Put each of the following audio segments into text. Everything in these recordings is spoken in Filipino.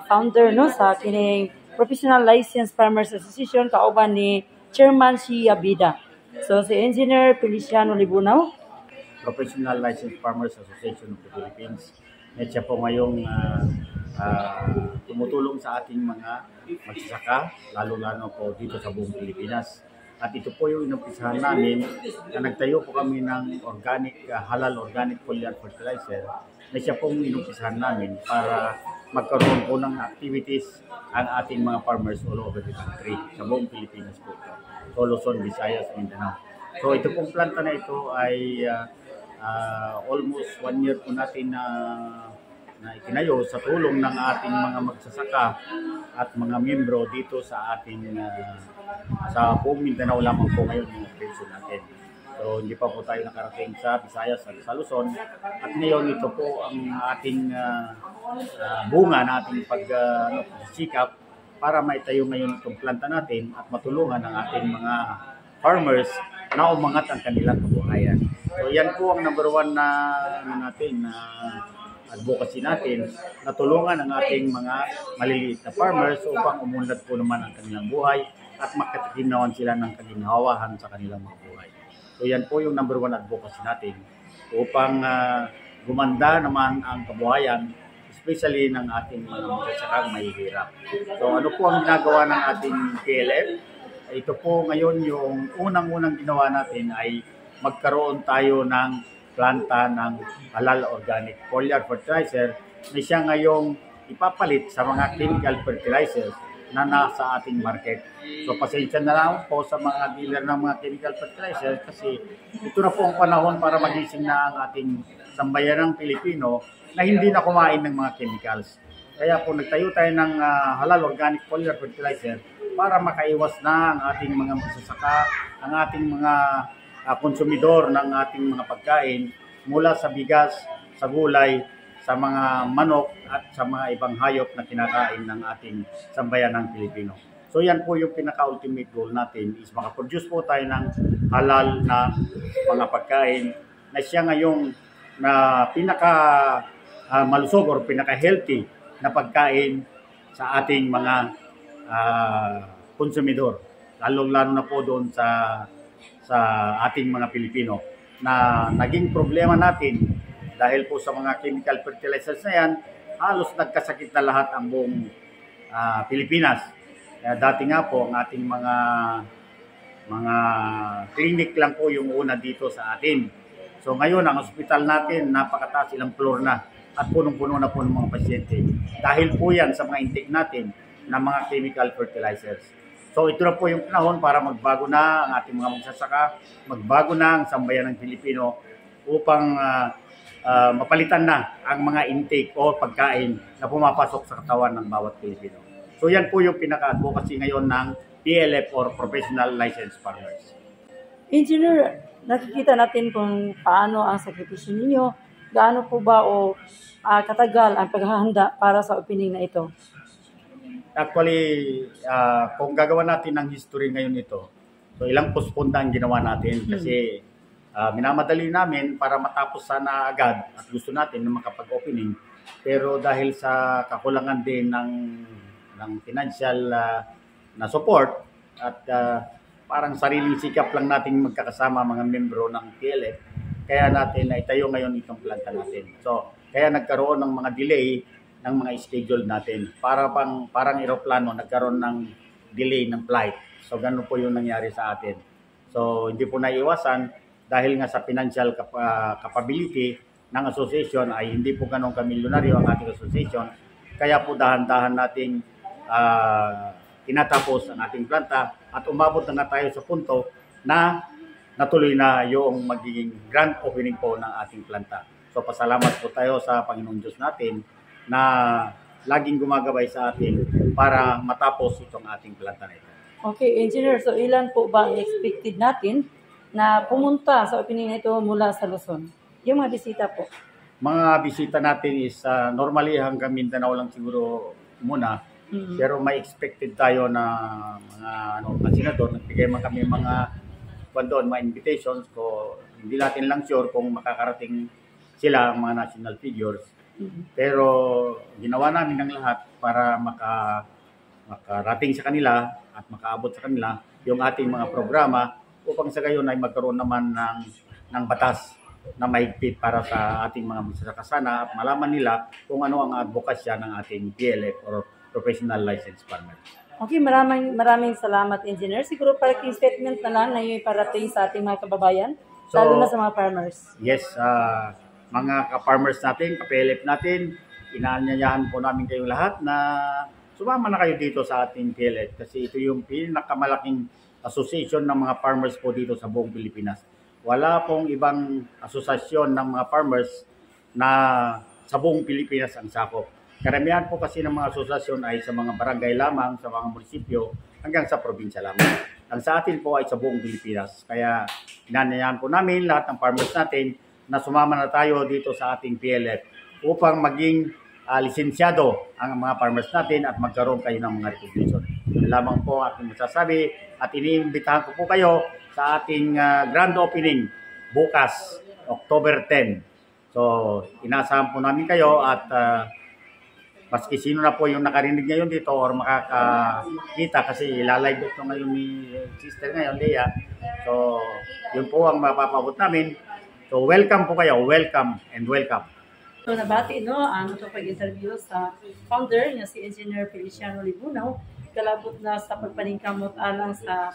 founder no sa kining Professional Licensed Farmers Association kauban ni Chairman si Abida. So si Engineer Feliciano Libunaw, Professional Licensed Farmers Association of the Philippines. At siya po ngayong tumutulong sa ating mga magsasaka, lalo-lalo po dito sa buong Pilipinas. At ito po yung inumpisahan namin na nagtayo po kami ng halal organic foliar fertilizer na siya pong inumpisahan namin para magkaroon po ng activities ang ating mga farmers all over the country, sa buong Pilipinas po ito. So Luzon, Visayas, Mindanao. So ito pong planta na ito ay almost 1 year po natin na itinayo sa tulong ng ating mga magsasaka at mga miyembro dito sa ating sa buong Mindanao lamang po ngayon yung operation natin. So hindi pa po tayo nakarating sa Visayas at sa Luzon. At ngayon ito po ang ating bunga na ating pagsikap para maitayo ngayon itong planta natin at matulungan ang ating mga farmers na umangat ang kanilang kabuhayan. So yan po ang number 1 na advocacy natin na tulungan ang ating mga maliliit na farmers upang umunlad po naman ang kanilang buhay at makatinawan sila ng kaginhawahan sa kanilang mga buhay. So yan po yung number 1 advocacy natin upang gumanda naman ang kabuhayan, especially ng ating mga magsasakang mahihirap. So ano po ang ginagawa ng ating PLF? Ito po ngayon yung unang-unang ginawa natin ay magkaroon tayo ng planta ng halal organic foliar fertilizer na siya ngayong ipapalit sa mga chemical fertilizers na nasa ating market. So pasensya na lang po sa mga dealer ng mga chemical fertilizers kasi ito na po ang panahon para magising na ang ating sambayanang Pilipino na hindi na kumain ng mga chemicals. Kaya po nagtayo tayo ng halal organic foliar fertilizer para makaiwas na ang ating mga magsasaka, ang ating mga konsumidor ng ating mga pagkain mula sa bigas, sa gulay, sa mga manok at sa mga ibang hayop na kinakain ng ating sambayanang Pilipino. So yan po yung pinaka-ultimate goal natin is makaproduce po tayo ng halal na mga pagkain na siya ngayong na pinaka malusog or pinaka-healthy na pagkain sa ating mga konsumidor. Lalo-lalo na po doon sa ating mga Pilipino na naging problema natin dahil po sa mga chemical fertilizers na yan, halos nagkasakit na lahat ang buong Pilipinas. Dati nga po ang ating mga clinic lang po yung una dito sa atin. So ngayon ang ospital natin napakataas, ilang floor na at punong-puno na po ng mga pasyente. Dahil po yan sa mga intake natin ng mga chemical fertilizers. So ito na po yung panahon para magbago na ang ating mga magsasaka, magbago na ang sambayan ng Pilipino upang mapalitan na ang mga intake o pagkain na pumapasok sa katawan ng bawat Pilipino. So yan po yung pinaka-advocacy ngayon ng PLF or Professional Licensed Farmers. Engineer, nakikita natin kung paano ang sakripisyo ninyo, gaano po ba o katagal ang paghahanda para sa opening na ito? Actually, kung gagawa natin ng history ngayon ito, so ilang postponed ang ginawa natin kasi minamadali namin para matapos sana agad at gusto natin na makapag-opening. Pero dahil sa kakulangan din ng financial na support at parang sariling sikap lang nating magkakasama mga membro ng PLF, kaya natin na itayo ngayon itong planta natin. So, kaya nagkaroon ng mga delay ng mga schedule natin. Parang eroplano, nagkaroon ng delay ng flight. So, ganun po yung nangyari sa atin. So, hindi po naiwasan dahil nga sa financial capability ng association ay hindi po ganun kamilyonaryo ang ating association. Kaya po dahan-dahan nating tinatapos ang ating planta at umabot na nga tayo sa punto na natuloy na yung magiging grand opening po ng ating planta. So, pasalamat po tayo sa Panginoon Diyos natin na laging gumagabay sa atin para matapos itong ating planta na ito. Okay, Engineer, so ilan po ba ang expected natin na pumunta sa opening na ito mula sa Luzon? Yung mga bisita po. Mga bisita natin is normally hanggang Mindanao lang siguro muna. Pero may expected tayo na mga senador, nagbigay man kami mga invitations ko. Hindi natin lang sure kung makakarating sila ang mga national figures. Pero ginawa namin ng lahat para makarating sa kanila at makaabot sa kanila yung ating mga programa upang sa gayon ay magkaroon naman ng batas na mahigpit para sa ating mga magsasaka at malaman nila kung ano ang advokasya ng ating PLF or Professional Licensed Farmer. Okay, maraming salamat, Engineer. Siguro parking statement na lang na yung parating sa ating mga kababayan, lalo na sa mga farmers. Yes, mga ka-farmers natin, ka-PLF natin, inaanyayahan po namin kayong lahat na sumama na kayo dito sa ating PLF kasi ito yung pinakamalaking association ng mga farmers po dito sa buong Pilipinas. Wala pong ibang asosasyon ng mga farmers na sa buong Pilipinas ang sakop. Karamihan po kasi ng mga asosasyon ay sa mga barangay lamang, sa mga munisipyo, hanggang sa probinsya lamang. Ang sa atin po ay sa buong Pilipinas. Kaya inanayahan po namin lahat ng farmers natin na sumama na tayo dito sa ating PLF upang maging lisensyado ang mga farmers natin at magkaroon kayo ng mga recognition. Yan lamang po ating masasabi at iniimbitahan ko po kayo sa ating grand opening bukas, October 10. So, inasahan po namin kayo at maski sino na po yung nakarinig ngayon dito or makakita kasi ilalive ito ngayon ni sister ngayon, Lea. So, yun po ang mapapabot namin. So, welcome po kayo. Welcome and welcome. So, nabati ang ito pag-interview sa founder niya si Engineer Feliciano Libunaw, kalabot na sa pagpaningkamot alang sa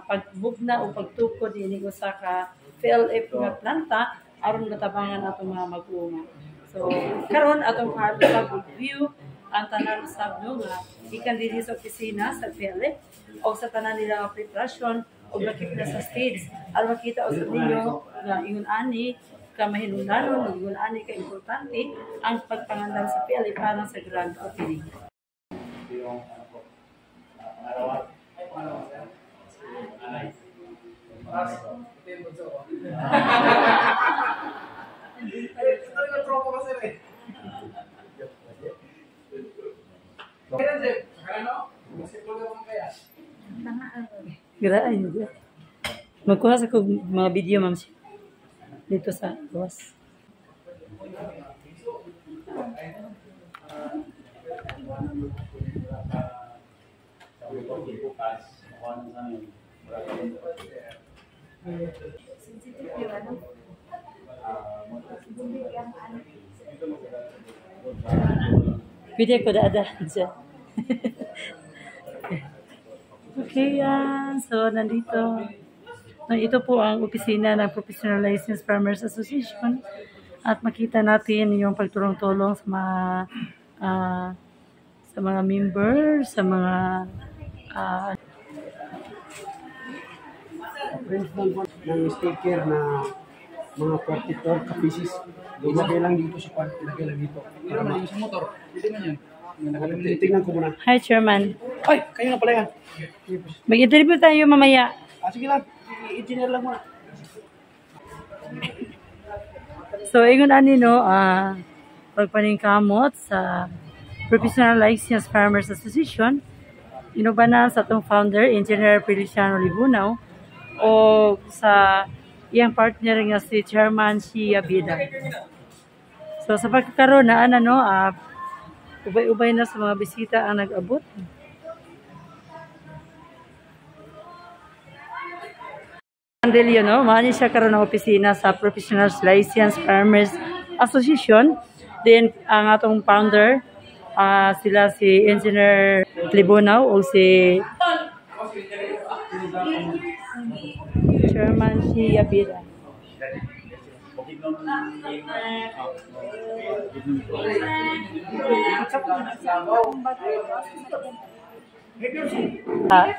pagbugna o pagtukod ini sa ka PLF nga planta aron matabangan atong mga mag-uuma. So, karon atong pag-review ang tanan usab nga ikan dinhi sa opisina sa PLF o sa tanan nila nga preparasyon o nakita sa stage aron makita usab ninyo nga ingon ani ka mahinungdanon ingon ani ka importante ang pagpangandam sa PLF para sa grand opening. Graan yun. Magkuha sa mga video, ma'am, dito sa gawas. Pwede ko daadahan siya. Okay, so nandito. Ito po ang opisina ng Professional Licensed Farmers Association at makita natin yung pagtulong-tulong sa mga members, sa mga ng sticker na mga 44 kapisis. Ilagay lang dito sa part, ilagay lang dito. Para sa motor. Hindi man yan. Tingnan ko muna. Hi, Chairman. Ay, kayo na pala yan. Mag-interview tayo mamaya. Sige lang. I-engineer lang muna. So, ingon ani pagpaningkamot sa Professional Licensed Farmers Association, inubanan sa itong founder, Engineer Feliciano Libunaw, o sa iyang partner nga si Chairman Shia Bida. So, sa pagkakaroon na ubay-ubay na sa mga bisita ang nag-abot. Andelio, maani siya karon ng opisina sa Professional Licensed Farmers Association. Then, ang atong founder, sila si Engineer Libunaw o si Chairman Shia Bida.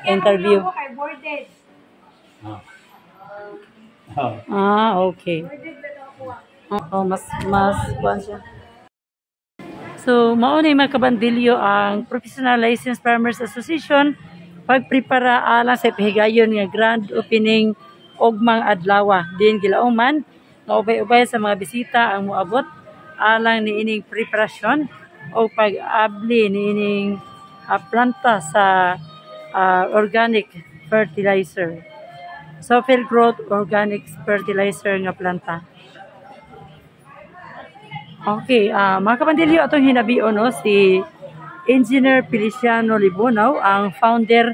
Interview. Okay. Mas buwan siya. So, mauna yung mga kabandilyo ang Professional Licensed Farmers Association pagprepara alang sa pihigayon nga grand opening ogmang adlaw. Din gilauman, maubay-ubay sa mga bisita ang moabot alang niining preparasyon o pag-abli niining planta sa organic fertilizer. Soil growth organic fertilizer nga planta. Okay, mga kapandilyo, atong hinabion no, si Engineer Feliciano Libunaw, ang founder